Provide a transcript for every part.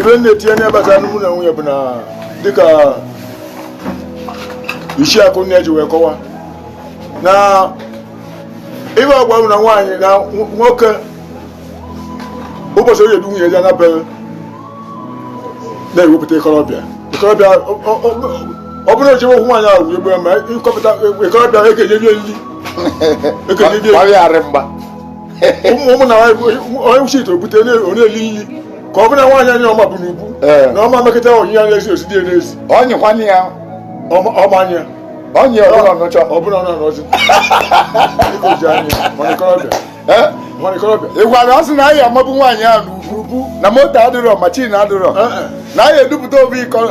ebe na-etinye n'ebata mụ na nwunye bụ na dịka isi akụ nne ji wee kọwa na ibe agwa na nwaanyị na nwoke ụbọchị onye du nwunye ya na be na-ewepụta ikorobịa ọ bụrụ eji okwu nwaanyị ahụ egbe ma ịkọpụta ikorobịa ekenye nri ụmụ na onye uche ite obute onye eli nri ka ọ bụ na nwaanyị anyị ọma bụ n'ubu na ọma mekịta onyinye anya ezi osi dị n'ezi ọmanya ọbụla ọ nọzi ị gwara ọ sị na anyị amabụ nwaanyị ahụ n'ubu na moto adịrọ machin adịrọ na anyị edupụta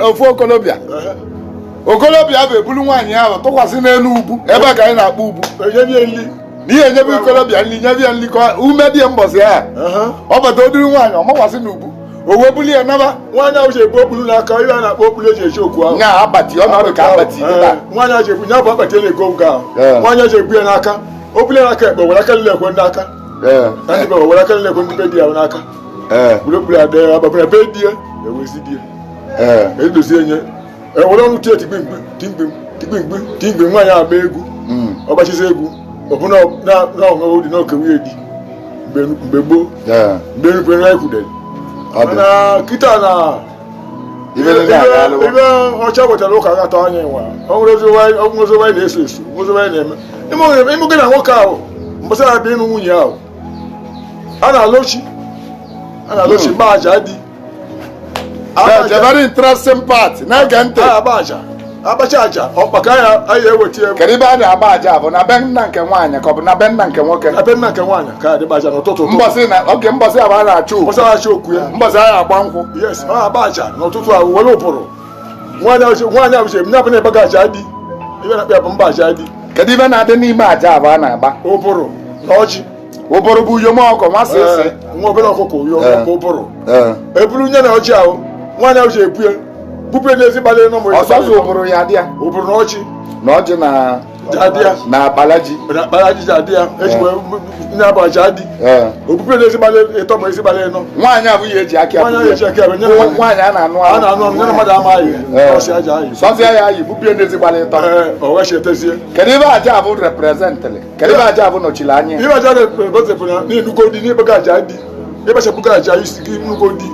ofu okolobịa bụ ebulu nwaanyị ahụ tụkwasị n'elu ugwu ebe a ka anyị na-akpọ ugwu n'ihe enyebe ikolobịa nri nyebe ya nri ka ume dị ya mbọsị ya ọ bata odiri nwaanyị ọ makwasị n'ugwu o wee buli ya naba nwaanyị ahụ ji ebu okpulu n'aka ihe a na-akpọ okpulu eji eji okwu ahụ nya abati ọ na-abụ ka abati nwaanyị ahụ ji ebu nya bụ akpati na-ego nga ahụ nwaanyị ahụ ji ebu ya n'aka o buli ya n'aka ekpe were aka nile ekwe n'aka na ndị be were aka nile ekwe ndị be di ya n'aka buru okpulu ya dee agbapụra be di ya ewezi di ya edozie nye ewere ọnụ tie tigbi nwaanyị agba egwu ọgbachizi egwu ọbụna na-ọṅụ dị n'oke nwunye di mgbe gboo mgbe nrukwe na ekwudere mana kịta na ibe ọcha wetara ụka gatọ anya nwa ọnwụrụzi na-eso eso na-eme ịmụgị na nwoke ahụ mbọsị na-abịa ịnụ nwunye ahụ a na-alụchi mba aja dị very interesting part na-ege ntị abacha aja ọkpaka anyị eweta egwu kedu ebe a na-agba aja bụ na be nna nke nwaanyị ka ọ bụ na be nna nke nwoke na be nna nke nwaanyị ka adịba aja n'ụtụtụ mbọsị abụ a na-achụ okwu ya mbọsị anyị agba nkwụ yes ọ agba aja n'ụtụtụ ahụ were ụbụrụ nwaanyị ahụ chere nyabụ na-ebe aja dị ibe na-akpịa bụ mba aja dị kedu ibe na-adị n'ime aja abụ a na-agba ụbụrụ na ọjị ụbụrụ bụ uyom ọkụ masị ese nwa obere ọkụkọ uyom ọkụ ụbụrụ eburu nye na ọjị ahụ nwaanyị ahụ ji ebu ya bupere n'ezi gbalị n'ụmụ ọsọsọ ụbụrụ ya dị ya ụbụrụ na ọjị na akpala ji ji adị ya eji nye abụ aja dị obupere n'ezi gbalị ịtọ ma ezi gbalị ịnọ nwaanyị abụghị eji aka nwaanyị a na-anụ nye na mmadụ ama anyị sọsịa ya yi bupere n'ezi gbalị ịtọ owechetezie kedu ebe aja abụ reprezentịrị kedu ebe aja abụ nọchiri anya ibe aja reprezentịrị na n'enugo dị n'ebe aja dị ịbachapụgo aja isi gị nnukwu dị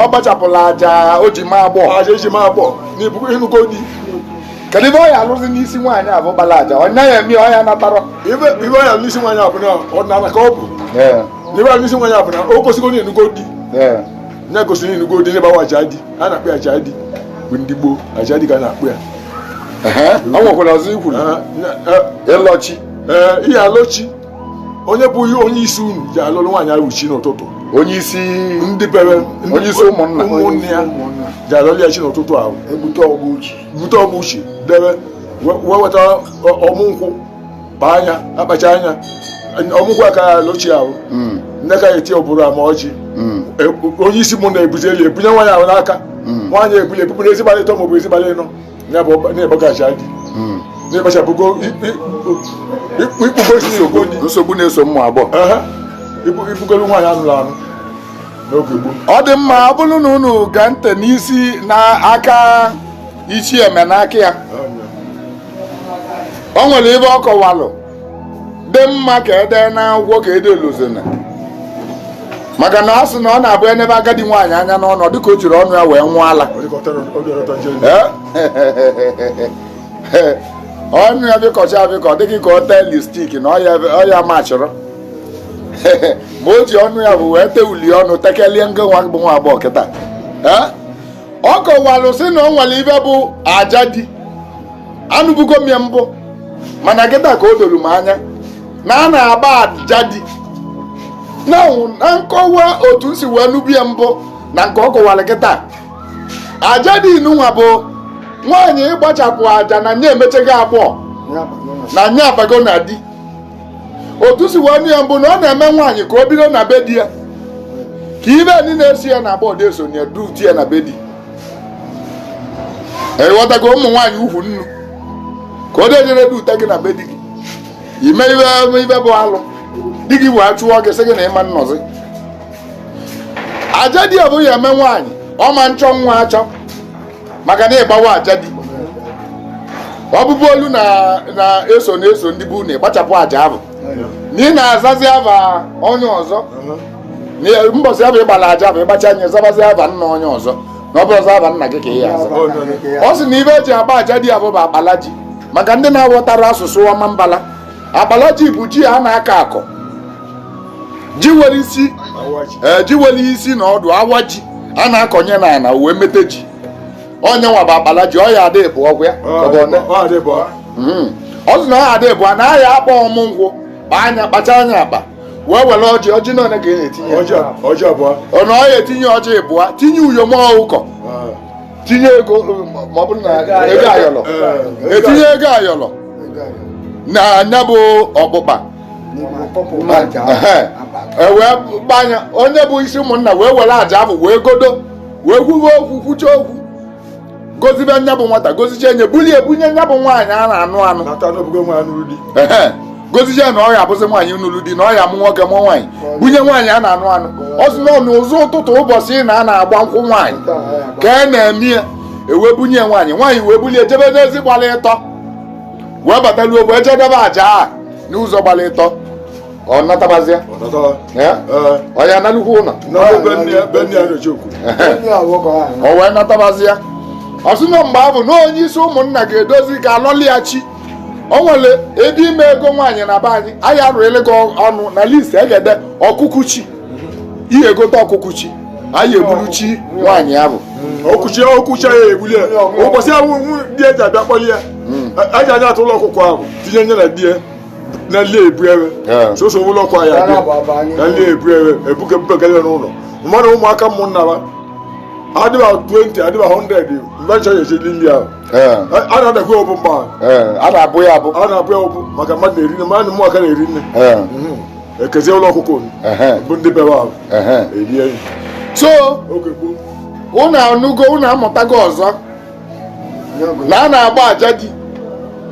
ọ gbachapụla aja o ji maa agbọọ aja eji maa agbọọ n'ibu nnukwu dị kedu ebe ọ ya alụzi n'isi nwaanyị abụ gbara aja ọ naghị eme ọ ya natarọ ibe ọ ya n'isi nwaanyị abụ na ọdịnala ka ọ bụ na ibe ọ n'isi nwaanyị abụ na o gosigo na nnukwu dị na-egosiri nnukwu dị n'ebe aja dị a na-akpụ aja dị bụ ndị gboo aja dị ka a na-akpụ ya ọ nwekwara ọzọ ikwuru ịlọchi ihe alọchi onye bụ onye isi unu ji alụrụ nwaanyị ahụ chi n'ụtụtụ onye isi ndị bere onye isi ụmụnne ya ji alụrụ ya chi n'ụtụtụ ahụ bute ọgbụ uche debe wee weta ọmụ nkwụ kpaa anya akpacha anya ọmụnkwụ aka ya alụchi ahụ nne ka ya eti ọbụrụ ama ọjị onye isi mụ na-ebuzi elu ebunye nwaanyị ahụ n'aka nwaanyị ebuli ebubu na ezigbalị ịtọ maọbụ ezigbalị ịnọ na-ebọgacha dị na-ebachapụgo ikpugo nsogbu na-eso ụmụ agbọghọ ibugolu nwaanyị anụrụ anụ n'oge gboo ọ dị mma ọ bụrụ na unu gaa ntị n'isi n'aka ichi eme n'aka ya o nwere ebe ọ kọwalụ dị mma ka ede na akwụkwọ ka ede lozena maka na ọ sị na ọ na-abụ enebe agadi nwaanyị anya n'ọnụ dịka o jiri ọnụ ya wee nwụọ ala ọnụ ya bịkọcha abịkọ dịghị ka ọ tee listik na ọ ya machịrị ma o ji ọnụ ya bụ wee tee uli ọnụ tekelie ngo nwa bụ nwa agbọghọ kịta ọ kọwalụ sị na ọ nwere ibe bụ aja dị anụbugo m ya mbụ mana kịta ka o doro m anya na a na-agba aja dị na nkọwa otu m si wee nubu ya mbụ na nke ọ kọwara kịta aja dị nụnwa bụ nwaanyị ịgbachapụ aja na nye emechaghị abụọ na nye abago na di otu si wee nụ ya mbụ na ọ na-eme nwaanyị ka o bido na be di ya ka ibe ndị na-esi ya na agba ọdị esonye duti ya na be di ịghọtago ụmụ nwaanyị ukwu nnu ka o dejere dute gị na be di gị ime ibe bụ alụ di gị wee chụọ gị sị gị na ịma nnọzi aja di ya bụ ya eme nwaanyị ọma nchọ nwa achọ maka na ịgbawa aja dị ọbụbụ olu na-eso ndị bụ na ịgbachapụ aja ahụ na ị na-azazi ava onye ọzọ mbọsị abụ ịgbala aja bụ ịgbacha anya zabazi ava nna onye ọzọ na ọ bụ ọzọ ava nna gị ka ị ya aza ọ sị na ibe eji agba aja dị abụ bụ akpala ji maka ndị na-aghọtara asụsụ ọma mbala akpala ji bụ ji a na-akọ akọ ji nwere isi na ọdụ awa ji a na-akọnye na ana wee mete ji onye nwa bụ akpala ji ọ ya ada ebu ọgwụ ya ọ sị na ọ ya ada ebu a na aya akpọ ọmụ nkwụ kpacha anya akpa wee were ọjị na one ga-etinye ọ na ọ ya etinye ọjị ịbụa tinye uyom ọkụkọ tinye ego ma ọ bụrụ na ego ayọlọ etinye ego ayọlọ na anya bụ ọkpụkpa wee gbanya onye bụ isi ụmụnna wee were aja ahụ wee godo wee kwuwe okwu kwucha okwu gozibe nya bụ nwata goziche nye bulie ebunye nya bụ nwaanyị a na-anụ anụ goziche na ọya abụzi nwaanyị nụrụ di na ọya mụ nwoke mụ nwaanyị bunye nwaanyị a na-anụ anụ ọ sị na n'ụzọ ụtụtụ ụbọchị na a na-agba nkwụ nwaanyị ka e na-eme ya ewee bunye nwaanyị wee bulie jebe n'ezi gbara ịtọ wee batalu ogbe ejedebe aja a n'ụzọ gbara ịtọ ọ natabazịa ọ ya analukwu ụlọ o wee natabazịa ọ sị na mgbe ahụ na onye isi ụmụnna ga-edozi ka alọlịghachi o nwere ebe ime ego nwaanyị na be anyị anyị arụrụla gị ọnụ na list egede ọkụkụchi ihe egote ọkụkụchi anyị ebuluchi nwaanyị ahụ okwuchi ya ebuli ụbọchị ahụ di eji abịa kpọli ya aji anya atụ ụlọ ọkụkọ ahụ tinye nye na di ya na nle ebu ewe soso ụlọ ọkụ ya na nle ebu ewe ebuke mpekele n'ụlọ mmadụ ụmụaka ụmụnna ha adịba 20 adịba 100 mgbe ncha ya echedi nri ahụ a na-adakwa ọbụ mgbe a na-abụ ya ọbụ maka mmadụ na-eri nne mmadụ ụmụaka na-eri nne ekezie ụlọ ọkụkọ bụ ndị bebe ahụ erie so unu anụgo unu amụtago ọzọ na a na-agba aja dị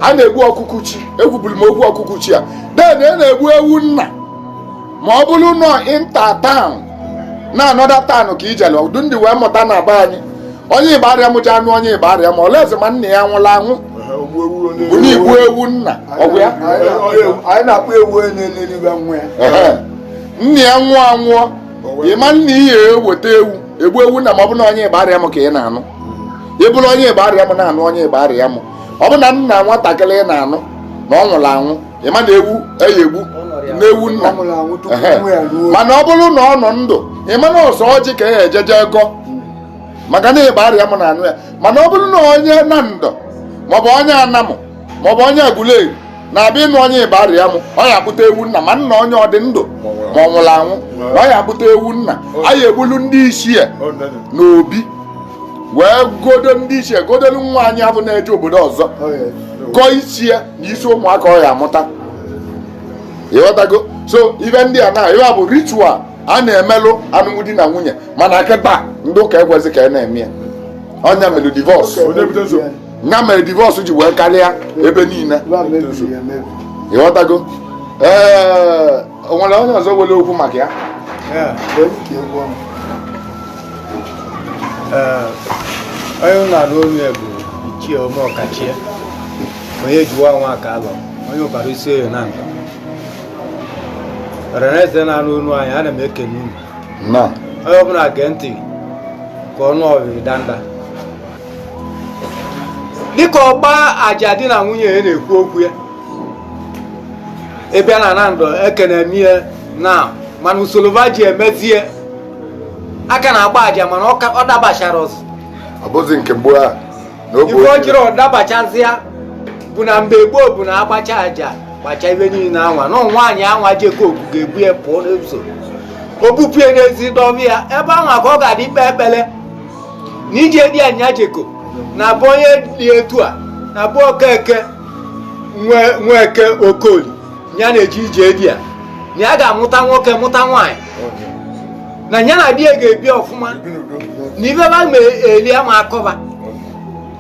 a na-egbu ọkụkụchi egwuburu m okwu ọkụkụchi a den a na-egbu ewu nna ma ọ bụrụ nọ inta taụn na anọda taụn ka ijele ọdụ ndị wee mụta na be anyị onye igbo arịa mụja anụ onye igbo arịa ma olezi ma nna ya nwụrụ anwụ bụ na igbu ewu nna ọgwụ ya anyị na-akpọ ewu na-eleribe nwa ya nna ya nwụọ anwụọ ịma nna ihe eweta egbu ewu nna ma ọ bụ na onye igbo arịa m ka ị na-anụ ị bụrụ onye igbo arịa m na-anụ onye igbo arịa m ọ bụ na nna nwatakịrị ị na-anụ na ọ nwụrụ anwụ ịma na ewu egbu na-ewu nna mana ọ bụrụ na ọ nọ ndụ ịma na ọsọ ọjị ka ya ejeje ego maka na igbo arịa m na-anụ ya mana ọ bụrụ na onye na ndọ maọbụ onye anamụ maọbụ onye aguleri na-abịa ịnụ onye igbo arịa m ọ ya akpụta ewu nna ma nna onye ọ dị ndụ ma ọ nwụrụ anwụ na ọ ya akpụta ewu nna anyị egbulu ndị ichie na obi wee godo ndị ichie godolu nwa anyị abụ na-eje obodo ọzọ gọọ isi ya na isi ụmụaka ọ ya amụta ịghọtago so ibe ndị a na ibe bụ ritual a na-emelụ alụmdi na nwunye mana kịta ndị ụka ekwesị ka a na-eme ya ọnya mere divorce nya mere divorce ji wee karịa ebe niile ịghọtago o nwere onye ọzọ were okwu maka ya onye na-alụ onye bụ ichie ome ọkachie onye jiwa nwa ka alọ onye ụbara isi oyo na nka Reneze na-anụ onu anyị ana m ekele unu onye ọbụla gee ntị ka ọnụ ọbịa nda dịka ọgba aja di na nwunye ya na-ekwu okwu ya ịbịa na ndụ ekene mie na mana usoro va ji emezie aka na-agba aja mana ọ dabachara ọzọ ọ bụzi nke gboo a ife o jiri ọ dabachazịa bụ na mgbe gboo bụ na agbacha aja gbacha ibe niile anwa na nwaanyị anwa jekoku ga-ebu ya pụọ n'ụzọ o bupụ ya n'ezi dọba ya ebe anwa ka ọ ga-adị ikpe ekpele na ije dị anya jeko na bụ onye dị etu a na bụ okeke nweke okoli ya na-eji ije dị ya na ya ga-amụta nwoke mụta nwaanyị na ya na di ya ga-ebi ọfụma na ibe ba ma eli ama akọba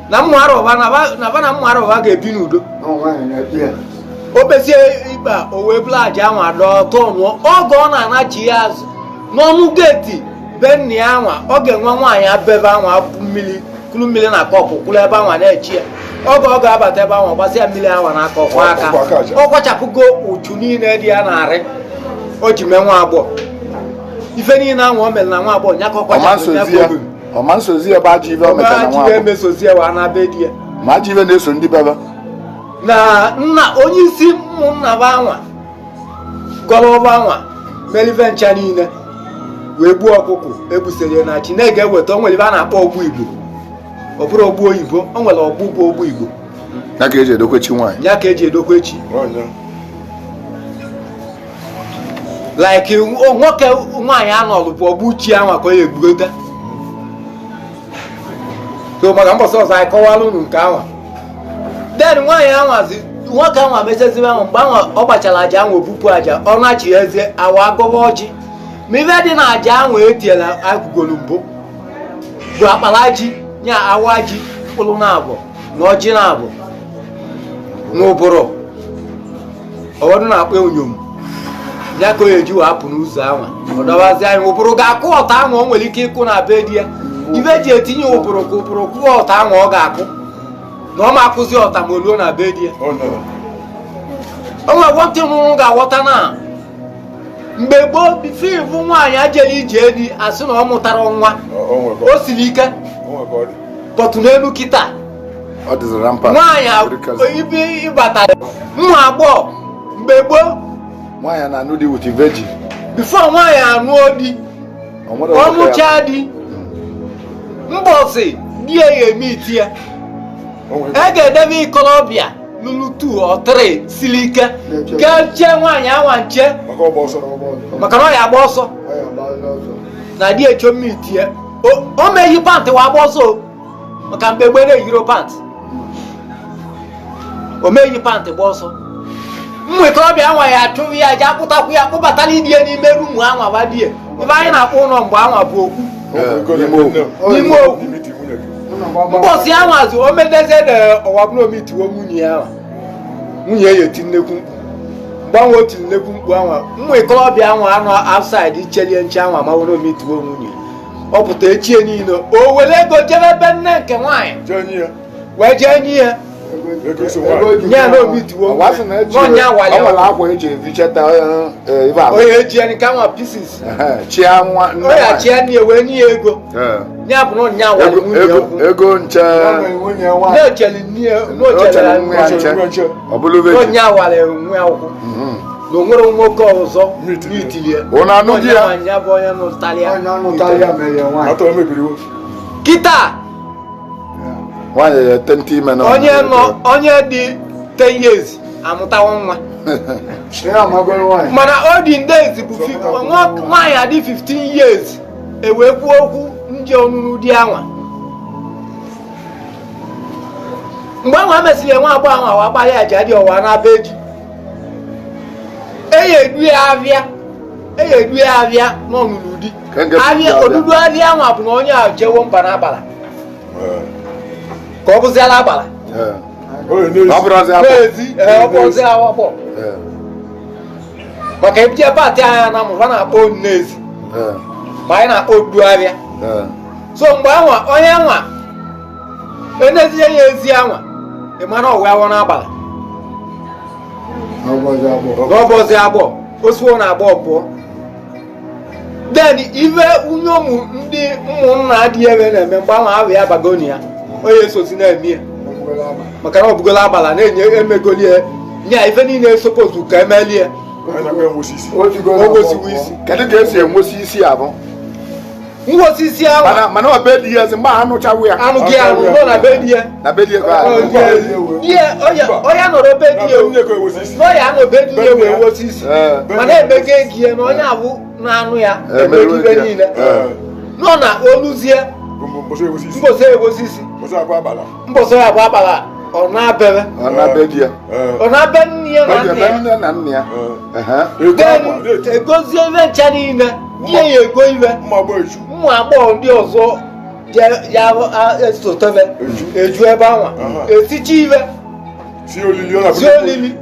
na mmụarọba na mmụarọba ga-ebi n'udo o besie ikpe o wee bụla aja anwa dọọ tọnụọ oge ọ na-anachi ya azụ n'ọnụ geeti be nna ya nwa ọ ga-enwe nwaanyị abebe anwa kulu mmiri na kọpụ kwụrụ ebe anwa na-echi ya oge ọ ga-abata ebe anwa gbasịa mmiri anwa n'aka ọkwa aka ọ kwachapụgo uchu niile dị ya narị o ji mee nwa agbọghọ ife niile anwa o mere na nwa agbọghọ nya ka ọ kwachapụ ya ọma nsozi ebe ajọ ibe o metara na nwa agbọghọ emesozi ewe na be di ya ma ajọ ibe na-eso ndị bebe na nna onye isi ụmụnna bụ anwa gọlọba anwa merive ncha niile wee gbuo ọkụkụ ebusere na chi na-ege eweta o nwere ibe a na-akpọ ogbu igbo ọ bụrụ ogbu oyibo o nwere ọgbụ bụ ogbu igbo ya ka eji edokwechi nwaanyị ya ka eji edokwe chi like nwoke nwaanyị anọlụ bụ ọgbụ chi anwa ka ọ ya egbugota so maka mbọsị ọzọ anyị kọwara unu nke anwa den nwaanyị anwazi nwoke anwa mechezibe ahụ mgbe anwa ọ gbachara aja anwa obupụ aja ọ nachi eze awa agọba ọjị ma ife dị na aja anwa etiela agụgolu mbụ bụ akpara ji nya awa ji mkpụrụ na abụọ na ọjị na abụọ n'ụbụrụ ọwọdụ na-akpọ onyom ya ka o eji wapụ n'ụzọ anwa ọ dọbazi anyị ụbụrụ ga-akụ ọta anwa o nwere ike ịkụ na be di ya ife ji etinye ụbụrụ ka ụbụrụ kụọ ọta anwa ọ ga-akụ na ọ ma akụzi ọta ma oluo na be di ya o nwere nwantị nwụrụ ga-aghọta na mgbe gboo bifivụ nwaanyị ajele ije di asị na ọ mụtara nwa o siri ike pọtụ n'elu kịta nwaanyị ibe ịbata nwa agbọghọ mgbe gboo nwaanyị na-anụ di with virgin bifo nwaanyị anụọ di ọ mụchaa di mbọsị di ya eme iti ya e ga-edebe ikolobịa lụrụ 2 or 3 siri ike kechie nwaanyị anwa nche maka na ọ ya agba ọsọ na di echo mmiti ya o meghị pantị wa agba ọsọ maka mgbe gbere eyiro pantị o meghị pantị gba ọsọ mmụ ikolobịa anwa ya achụghị ya ji akpụtakwu ya kpụbatara idie n'ime rumu anwa badie ibe anyị na-akpọ ụlọ mgbe anwa bụ okwu n'ime okwu mbọsị anwazi o medeze na ọwa bụrụ omitiwo nwunye ya nwunye ya eti nnekwu mkpu mgbanwe o tiri nnekwu mkpu anwa mmụ ikolobịa anwa anọ outside chelie nche anwa mawụrụ omitiwo nwunye ọ pụta echie niile o were ego jebe ebe nne nke nwaanyị wee jee nye ya nye na omitiwo n'ọnya awali onye eji ya nke anwa pieces oya chia nne wee nye ya ego nya bụ na ọnya awali nwunye ego nche n'echeli onye awali nwe akwụkwọ na o nwere nwoke ọzọ n'itilie anya bụ onye nụtalịa kịta onye dị 10 years amụtawa nwa mana ọ dị days bụ nwaanyị adị 15 years ewee kwuo okwu nje ọnụnụ di anwa mgbe anwa mesịrị nwa agbọghọ anwa wa gbalị aja dị ọwa na be ji eyedu ya abịa n'ọnụnụ di abịa odudu abịa anwa bụ na onye a jewo mba n'abalị ka ọ bụziala agbara n'ezi ọ bụzi awakpọ maka ebije pati anya na mụba na-akpọ nnezi ma anyị na-akpọ oduarịa so mgbe anwa onye anwa enezie ya ezi anwa ịmana ọwụ awọ n'agbara n'ọbọzi agbọ osuo na agbọ pụọ then ive unyomu ndị ụmụnna dị ebe na-eme mgbe anwa ahụ ya bagoni ya onye esozi na-eme ya maka na ọ bụgola agbala na-enye emegoli ya nye ife niile esopozu ka emeli ya ogosiwo isi kedu ka esi enwosi isi abụ ngwosi isi ahụ mana ọ be di ya zi mgbe anụchawu ya anụ gị anụ nọ na be di ya onye nọrọ be di ya n'ọya anọ be di ya wee wosi isi mana emego egi ya na onye abụ na-anụ ya emegibe niile nọ na oluzie mbọsị egosi isi mbọsị ya bụ agbara ọ na-abere di ya ọ na-abe nne ya na nne ya egozie ibe ncha niile ihe ya ego ibe ụmụ agbọghọ ndị ọzọ ya esotebe eju ebe anwa etichi ibe si olili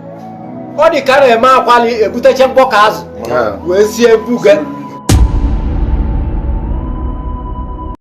ọ dị ka na-eme akwali ebutecha mkpọka azụ wee sie buga